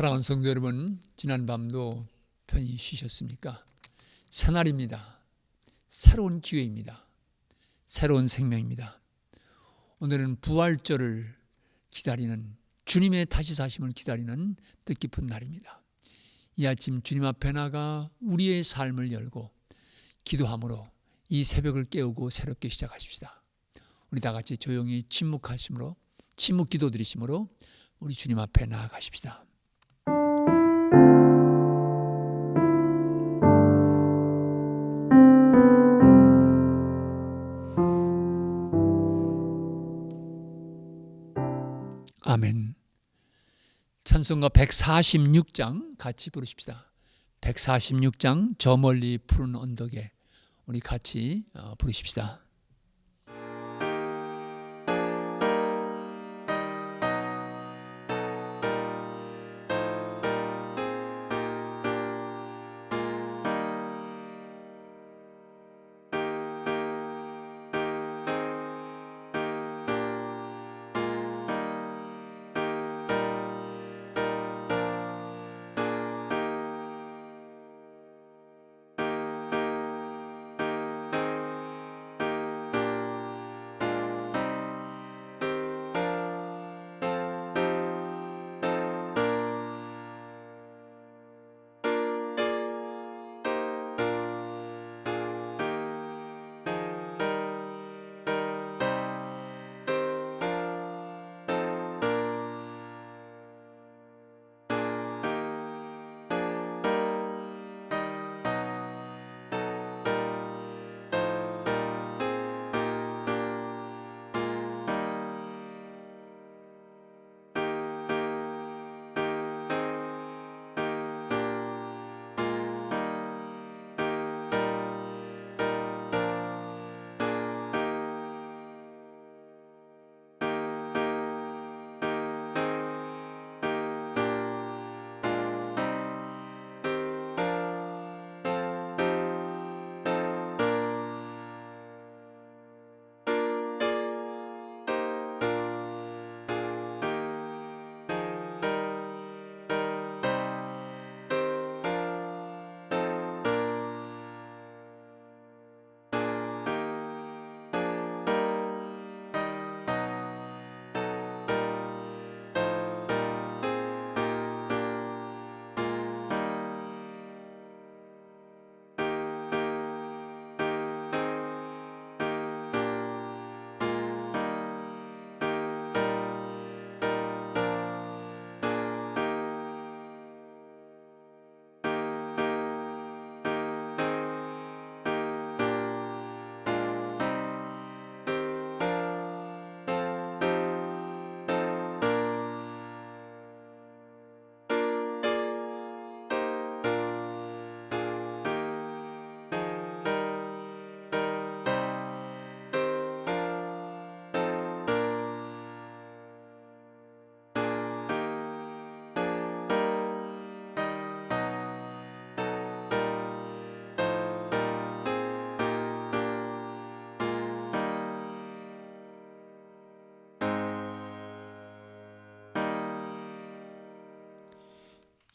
사랑하는 성도 여러분, 지난 밤도 편히 쉬셨습니까? 새날입니다. 새로운 기회입니다. 새로운 생명입니다. 오늘은 부활절을 기다리는, 주님의 다시 사심을 기다리는 뜻깊은 날입니다. 이 아침 주님 앞에 나가 우리의 삶을 열고 기도함으로 이 새벽을 깨우고 새롭게 시작하십시다. 우리 다 같이 조용히 침묵 기도 드리심으로 우리 주님 앞에 나아가십시다. 아멘. 찬송가 146장 같이 부르십시다. 146장 저 멀리 푸른 언덕에 우리 같이 부르십시다.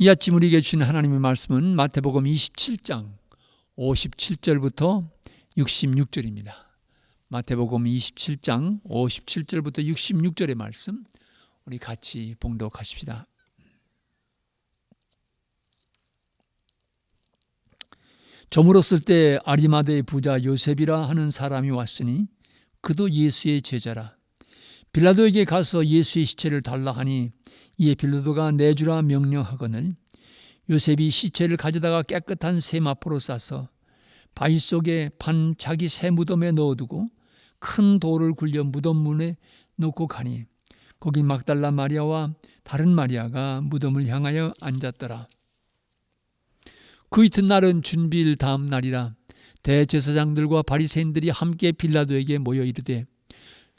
이 아침 우리에게 주신 하나님의 말씀은 마태복음 27장 57절부터 66절입니다. 마태복음 27장 57절부터 66절의 말씀 우리 같이 봉독하십시다. 저물었을 때 아리마대의 부자 요셉이라 하는 사람이 왔으니 그도 예수의 제자라. 빌라도에게 가서 예수의 시체를 달라 하니 이에 빌라도가 내주라 명령하거늘 요셉이 시체를 가져다가 깨끗한 세마포로 싸서 바위 속에 판 자기 새 무덤에 넣어두고 큰 돌을 굴려 무덤 문에 놓고 가니 거기 막달라 마리아와 다른 마리아가 무덤을 향하여 앉았더라. 그 이튿날은 준비일 다음 날이라. 대제사장들과 바리새인들이 함께 빌라도에게 모여 이르되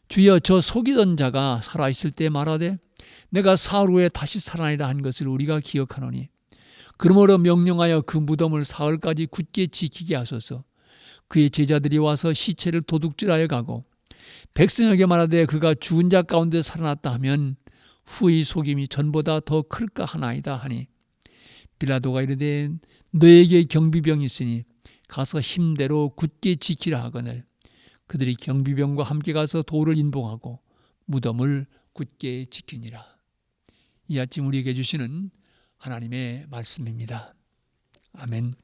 주여, 저 속이던 자가 살아있을 때 말하되 내가 사흘 후에 다시 살아나리라 한 것을 우리가 기억하노니 그러므로 명령하여 그 무덤을 사흘까지 굳게 지키게 하소서. 그의 제자들이 와서 시체를 도둑질하여 가고 백성에게 말하되 그가 죽은 자 가운데 살아났다 하면 후의 속임이 전보다 더 클까 하나이다 하니 빌라도가 이르되 너에게 경비병이 있으니 가서 힘대로 굳게 지키라 하거늘 그들이 경비병과 함께 가서 돌을 인봉하고 무덤을 굳게 지키니라. 이 아침 우리에게 주시는 하나님의 말씀입니다. 아멘.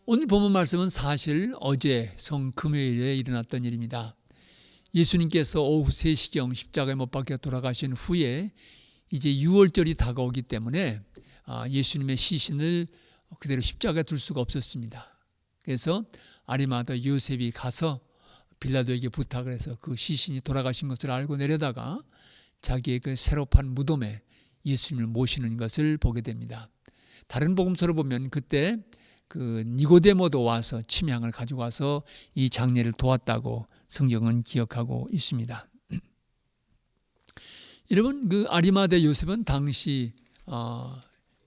오늘 본문 말씀은 사실 어제 성금요일에 일어났던 일입니다. 예수님께서 오후 3시경 십자가에 못 박혀 돌아가신 후에 이제 6월절이 다가오기 때문에 예수님의 시신을 그대로 십자가에 둘 수가 없었습니다. 그래서 아리마다 요셉이 가서 빌라도에게 부탁을 해서 그 시신이 돌아가신 것을 알고 내려다가 자기의 그 새로 판 무덤에 예수님을 모시는 것을 보게 됩니다. 다른 복음서를 보면 그때 그 니고데모도 와서 침향을 가지고 와서 이 장례를 도왔다고 성경은 기억하고 있습니다. 여러분, 그 아리마대 요셉은 당시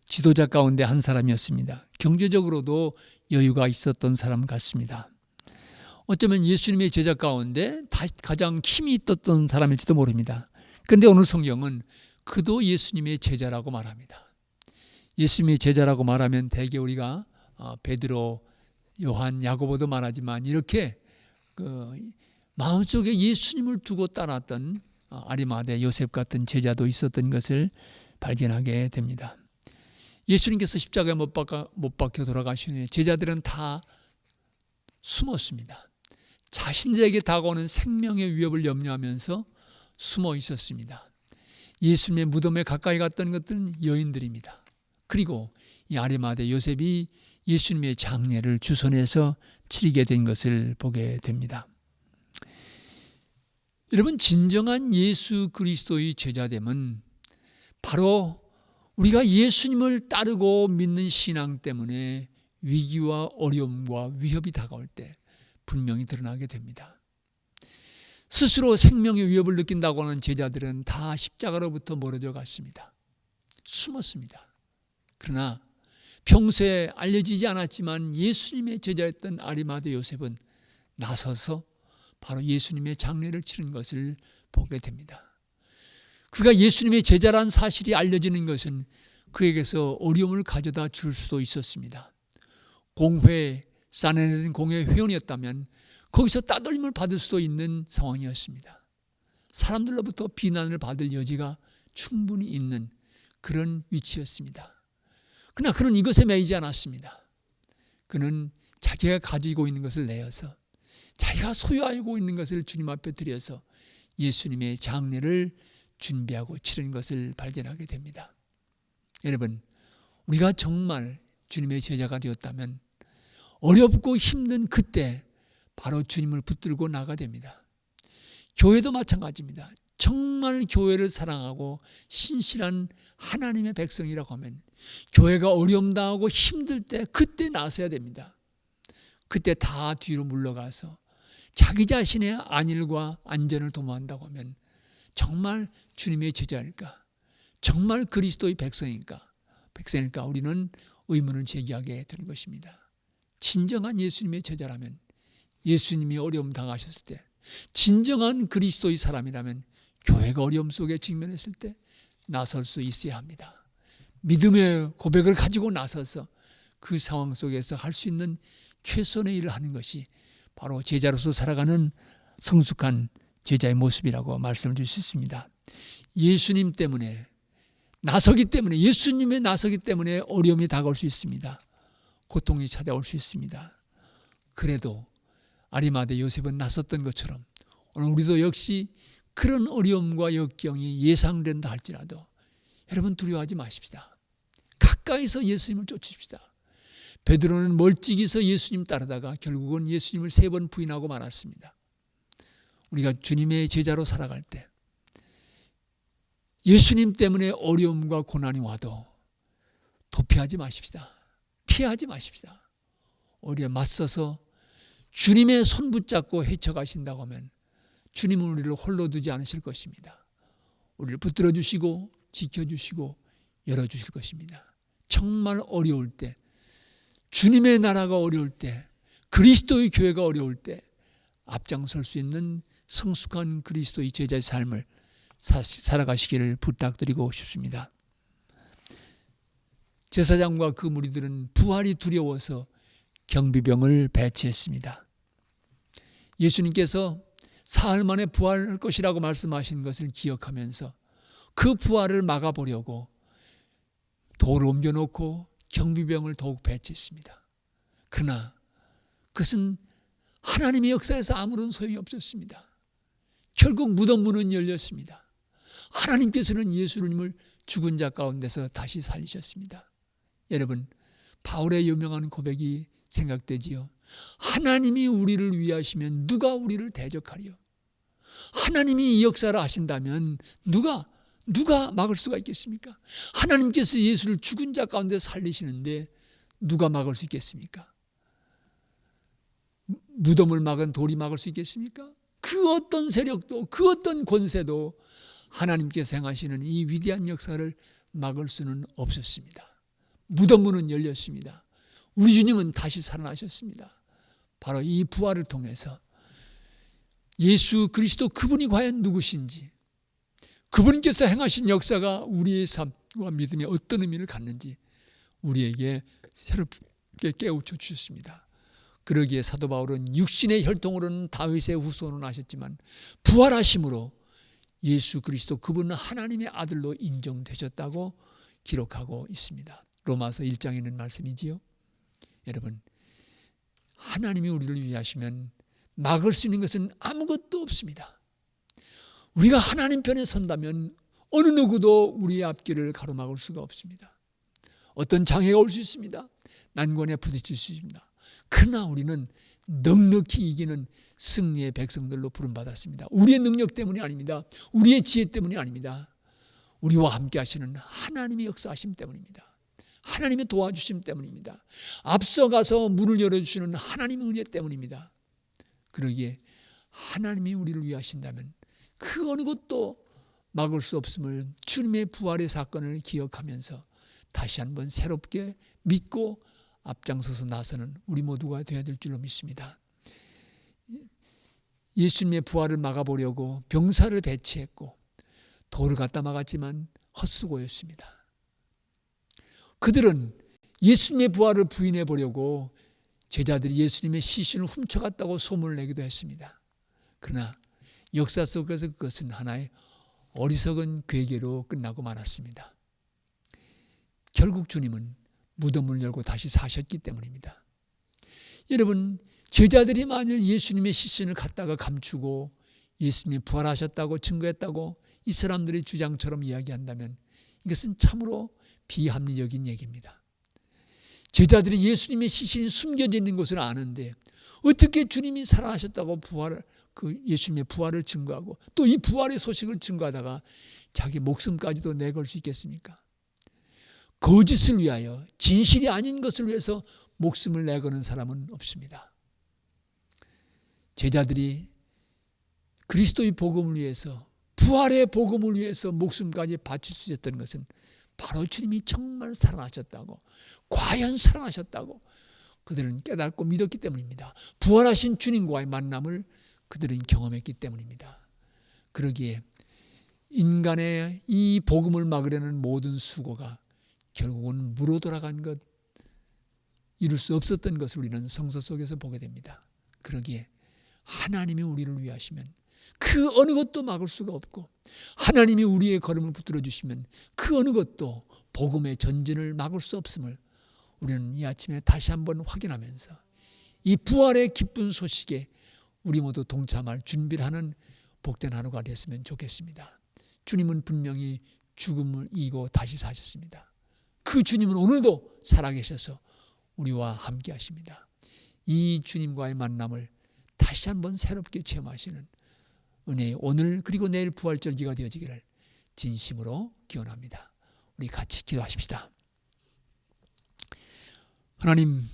지도자 가운데 한 사람이었습니다. 경제적으로도 여유가 있었던 사람 같습니다. 어쩌면 예수님의 제자 가운데 가장 힘이 있었던 사람일지도 모릅니다. 그런데 오늘 성경은 그도 예수님의 제자라고 말합니다. 예수님의 제자라고 말하면 대개 우리가 베드로, 요한, 야고보도 말하지만 이렇게 그 마음속에 예수님을 두고 따랐던 아리마대 요셉 같은 제자도 있었던 것을 발견하게 됩니다. 예수님께서 십자가에 못 박혀 돌아가신 후에 제자들은 다 숨었습니다. 자신들에게 다가오는 생명의 위협을 염려하면서 숨어 있었습니다. 예수님의 무덤에 가까이 갔던 것들은 여인들입니다. 그리고 이 아리마대 요셉이 예수님의 장례를 주선해서 치르게 된 것을 보게 됩니다. 여러분, 진정한 예수 그리스도의 제자됨은 바로 우리가 예수님을 따르고 믿는 신앙 때문에 위기와 어려움과 위협이 다가올 때 분명히 드러나게 됩니다. 스스로 생명의 위협을 느낀다고 하는 제자들은 다 십자가로부터 멀어져 갔습니다. 숨었습니다. 그러나 평소에 알려지지 않았지만 예수님의 제자였던 아리마대 요셉은 나서서 바로 예수님의 장례를 치른 것을 보게 됩니다. 그가 예수님의 제자란 사실이 알려지는 것은 그에게서 어려움을 가져다 줄 수도 있었습니다. 공회, 사내는 공회 회원이었다면 거기서 따돌림을 받을 수도 있는 상황이었습니다. 사람들로부터 비난을 받을 여지가 충분히 있는 그런 위치였습니다. 그러나 그는 이것에 매이지 않았습니다. 그는 자기가 가지고 있는 것을 내어서 자기가 소유하고 있는 것을 주님 앞에 드려서 예수님의 장례를 준비하고 치른 것을 발견하게 됩니다. 여러분, 우리가 정말 주님의 제자가 되었다면 어렵고 힘든 그때 바로 주님을 붙들고 나가야 됩니다. 교회도 마찬가지입니다. 정말 교회를 사랑하고 신실한 하나님의 백성이라고 하면 교회가 어려움 당하고 힘들 때 그때 나서야 됩니다. 그때 다 뒤로 물러가서 자기 자신의 안일과 안전을 도모한다고 하면 정말 주님의 제자일까? 정말 그리스도의 백성일까 우리는 의문을 제기하게 되는 것입니다. 진정한 예수님의 제자라면 예수님이 어려움 당하셨을 때 진정한 그리스도의 사람이라면 교회가 어려움 속에 직면했을 때 나설 수 있어야 합니다. 믿음의 고백을 가지고 나서서 그 상황 속에서 할 수 있는 최선의 일을 하는 것이 바로 제자로서 살아가는 성숙한 제자의 모습이라고 말씀을 드릴 수 있습니다. 예수님 때문에 나서기 때문에 예수님의 나서기 때문에 어려움이 다가올 수 있습니다. 고통이 찾아올 수 있습니다. 그래도 아리마대 요셉은 나섰던 것처럼 오늘 우리도 역시 그런 어려움과 역경이 예상된다 할지라도 여러분 두려워하지 마십시다. 가까이서 예수님을 쫓으십시다. 베드로는 멀찍이서 예수님 따르다가 결국은 예수님을 3번 부인하고 말았습니다. 우리가 주님의 제자로 살아갈 때 예수님 때문에 어려움과 고난이 와도 도피하지 마십시다. 피하지 마십시다. 오히려 맞서서 주님의 손 붙잡고 헤쳐가신다고 하면 주님은 우리를 홀로 두지 않으실 것입니다. 우리를 붙들어 주시고 지켜주시고 열어주실 것입니다. 정말 어려울 때, 주님의 나라가 어려울 때, 그리스도의 교회가 어려울 때 앞장설 수 있는 성숙한 그리스도의 제자의 삶을 살아가시기를 부탁드리고 싶습니다. 제사장과 그 무리들은 부활이 두려워서 경비병을 배치했습니다. 예수님께서 사흘 만에 부활할 것이라고 말씀하신 것을 기억하면서 그 부활을 막아보려고 돌을 옮겨놓고 경비병을 더욱 배치했습니다. 그러나 그것은 하나님의 역사에서 아무런 소용이 없었습니다. 결국 무덤 문은 열렸습니다. 하나님께서는 예수님을 죽은 자 가운데서 다시 살리셨습니다. 여러분, 바울의 유명한 고백이 생각되지요. 하나님이 우리를 위하시면 누가 우리를 대적하리요? 하나님이 이 역사를 하신다면 누가 막을 수가 있겠습니까? 하나님께서 예수를 죽은 자 가운데 살리시는데 누가 막을 수 있겠습니까? 무덤을 막은 돌이 막을 수 있겠습니까? 그 어떤 세력도, 그 어떤 권세도 하나님께서 행하시는 이 위대한 역사를 막을 수는 없었습니다. 무덤 문은 열렸습니다. 우리 주님은 다시 살아나셨습니다. 바로 이 부활을 통해서 예수 그리스도 그분이 과연 누구신지, 그분께서 행하신 역사가 우리의 삶과 믿음에 어떤 의미를 갖는지 우리에게 새롭게 깨우쳐 주셨습니다. 그러기에 사도 바울은 육신의 혈통으로는 다윗의 후손은 하셨지만 부활하심으로 예수 그리스도 그분은 하나님의 아들로 인정되셨다고 기록하고 있습니다. 로마서 1장에 있는 말씀이지요. 여러분, 하나님이 우리를 위하시면 막을 수 있는 것은 아무것도 없습니다. 우리가 하나님 편에 선다면 어느 누구도 우리의 앞길을 가로막을 수가 없습니다. 어떤 장애가 올 수 있습니다. 난관에 부딪힐 수 있습니다. 그러나 우리는 넉넉히 이기는 승리의 백성들로 부름받았습니다. 우리의 능력 때문이 아닙니다. 우리의 지혜 때문이 아닙니다. 우리와 함께 하시는 하나님의 역사하심 때문입니다. 하나님의 도와주심 때문입니다. 앞서가서 문을 열어주시는 하나님의 은혜 때문입니다. 그러기에 하나님이 우리를 위하신다면 그 어느 것도 막을 수 없음을 주님의 부활의 사건을 기억하면서 다시 한번 새롭게 믿고 앞장서서 나서는 우리 모두가 되어야 될 줄로 믿습니다. 예수님의 부활을 막아보려고 병사를 배치했고 돌을 갖다 막았지만 헛수고였습니다. 그들은 예수님의 부활을 부인해 보려고 제자들이 예수님의 시신을 훔쳐갔다고 소문을 내기도 했습니다. 그러나 역사 속에서 그것은 하나의 어리석은 괴계로 끝나고 말았습니다. 결국 주님은 무덤을 열고 다시 사셨기 때문입니다. 여러분, 제자들이 만일 예수님의 시신을 갖다가 감추고 예수님이 부활하셨다고 증거했다고 이 사람들의 주장처럼 이야기한다면 이것은 참으로 비합리적인 얘기입니다. 제자들이 예수님의 시신이 숨겨져 있는 것을 아는데 어떻게 주님이 살아나셨다고 예수님의 부활을 증거하고 또 이 부활의 소식을 증거하다가 자기 목숨까지도 내걸 수 있겠습니까? 거짓을 위하여, 진실이 아닌 것을 위해서 목숨을 내거는 사람은 없습니다. 제자들이 그리스도의 복음을 위해서, 부활의 복음을 위해서 목숨까지 바칠 수 있었던 것은 바로 주님이 정말 살아나셨다고, 과연 살아나셨다고 그들은 깨닫고 믿었기 때문입니다. 부활하신 주님과의 만남을 그들은 경험했기 때문입니다. 그러기에 인간의 이 복음을 막으려는 모든 수고가 결국은 무로 돌아간 것, 이룰 수 없었던 것을 우리는 성서 속에서 보게 됩니다. 그러기에 하나님이 우리를 위하시면 그 어느 것도 막을 수가 없고, 하나님이 우리의 걸음을 붙들어 주시면 그 어느 것도 복음의 전진을 막을 수 없음을 우리는 이 아침에 다시 한번 확인하면서 이 부활의 기쁜 소식에 우리 모두 동참할 준비를 하는 복된 하루가 됐으면 좋겠습니다. 주님은 분명히 죽음을 이기고 다시 사셨습니다. 그 주님은 오늘도 살아계셔서 우리와 함께 하십니다. 이 주님과의 만남을 다시 한번 새롭게 체험하시는 은혜의 오늘 그리고 내일 부활절기가 되어지기를 진심으로 기원합니다. 우리 같이 기도하십시다. 하나님,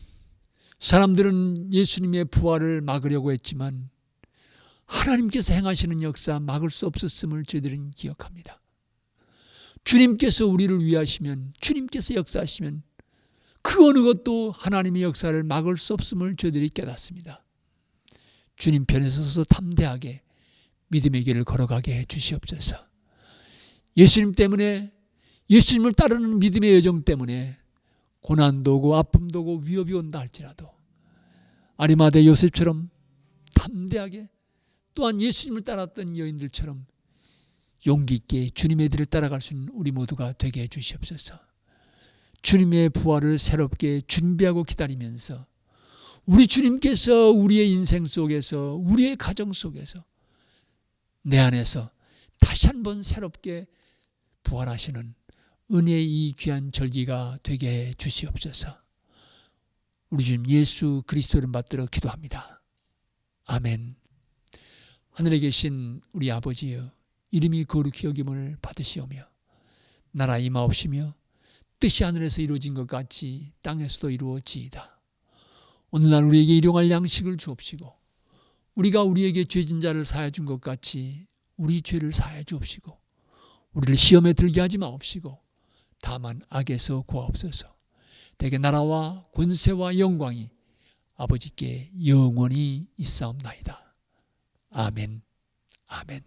사람들은 예수님의 부활을 막으려고 했지만 하나님께서 행하시는 역사 막을 수 없었음을 저희들은 기억합니다. 주님께서 우리를 위하시면, 주님께서 역사하시면 그 어느 것도 하나님의 역사를 막을 수 없음을 저희들이 깨닫습니다. 주님 편에 서서 담대하게 믿음의 길을 걸어가게 해 주시옵소서. 예수님 때문에, 예수님을 따르는 믿음의 여정 때문에 고난도 오고 아픔도 오고 위협이 온다 할지라도 아리마대 요셉처럼 담대하게, 또한 예수님을 따랐던 여인들처럼 용기 있게 주님의 길을 따라갈 수 있는 우리 모두가 되게 해 주시옵소서. 주님의 부활을 새롭게 준비하고 기다리면서 우리 주님께서 우리의 인생 속에서, 우리의 가정 속에서, 내 안에서 다시 한번 새롭게 부활하시는 은혜의 이 귀한 절기가 되게 해 주시옵소서. 우리 주님 예수 그리스도를 받들어 기도합니다. 아멘. 하늘에 계신 우리 아버지여, 이름이 거룩히 여김을 받으시오며 나라 임하옵시며 뜻이 하늘에서 이루어진 것 같이 땅에서도 이루어지이다. 오늘날 우리에게 일용할 양식을 주옵시고 우리가 우리에게 죄진 자를 사하여 준 것 같이 우리 죄를 사하여 주옵시고 우리를 시험에 들게 하지 마옵시고 다만 악에서 구하옵소서. 대개 나라와 권세와 영광이 아버지께 영원히 있사옵나이다. 아멘. 아멘.